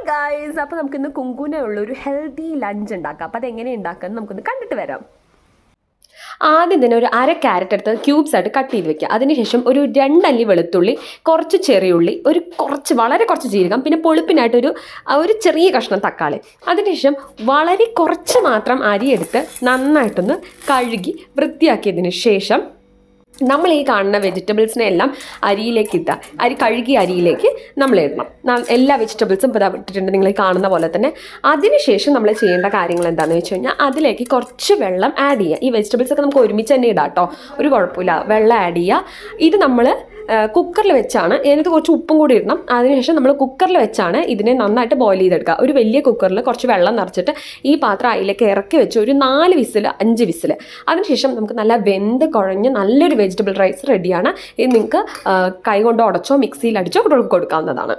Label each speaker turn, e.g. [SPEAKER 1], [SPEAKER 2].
[SPEAKER 1] Guys, അപ്പോൾ നമുക്കിന്ന് കുങ്കുവിനുള്ള ഒരു ഹെൽത്തി ലഞ്ച് ഉണ്ടാക്കാം. അപ്പോൾ അതെങ്ങനെ ഉണ്ടാക്കാമെന്ന് നമുക്കൊന്ന് കണ്ടിട്ട് വരാം. ആദ്യം തന്നെ ഒരു അര ക്യാരറ്റ് എടുത്ത് ക്യൂബ്സ് ആയിട്ട് കട്ട് ചെയ്ത് വെക്കുക. അതിനുശേഷം ഒരു 2 അല്ലി വെളുത്തുള്ളി, കുറച്ച് ചെറിയുള്ളി, വളരെ കുറച്ച് ജീരകം, പിന്നെ പൊളിപ്പിനായിട്ടൊരു ചെറിയ കഷ്ണം തക്കാളി. അതിനുശേഷം വളരെ കുറച്ച് മാത്രം അരി എടുത്ത് നന്നായിട്ടൊന്ന് കഴുകി വൃത്തിയാക്കിയതിന് ശേഷം നമ്മൾ ഈ കാണുന്ന വെജിറ്റബിൾസിനെ എല്ലാം അരിയിലേക്ക് കഴുകിയ അരിയിലേക്ക് നമ്മൾ ഇടണം. എല്ലാ വെജിറ്റബിൾസും ഇപ്പോൾ ഇട്ടിട്ടുണ്ട്, നിങ്ങൾ ഈ കാണുന്ന പോലെ തന്നെ. അതിനുശേഷം നമ്മൾ ചെയ്യേണ്ട കാര്യങ്ങൾ എന്താണെന്ന് വെച്ച് കഴിഞ്ഞാൽ അതിലേക്ക് കുറച്ച് വെള്ളം ആഡ് ചെയ്യുക. ഈ വെജിറ്റബിൾസൊക്കെ നമുക്ക് ഒരുമിച്ച് തന്നെ ഇടാം കേട്ടോ, ഒരു കുഴപ്പമില്ല. വെള്ളം ആഡ് ചെയ്യുക. ഇത് നമ്മൾ കുക്കറിൽ വെച്ചാണ്, ഇതിനകത്ത് കുറച്ച് ഉപ്പും കൂടി ഇടണം. അതിനുശേഷം നമ്മൾ കുക്കറിൽ വെച്ചാണ് ഇതിനെ നന്നായിട്ട് ബോയിൽ ചെയ്തെടുക്കുക. ഒരു വലിയ കുക്കറിൽ കുറച്ച് വെള്ളം നിറച്ചിട്ട് ഈ പാത്രം അതിലേക്ക് ഇറക്കി വെച്ച് ഒരു 4 വിസിൽ 5 വിസിൽ. അതിനുശേഷം നമുക്ക് നല്ല വെന്ത് കുഴഞ്ഞ് നല്ലൊരു വെജിറ്റബിൾ റൈസ് റെഡിയാണ്. ഇത് നിങ്ങൾക്ക് കൈ കൊണ്ട് ഉടച്ചോ മിക്സിയിൽ അടിച്ചോ കൊടുക്കാവുന്നതാണ്.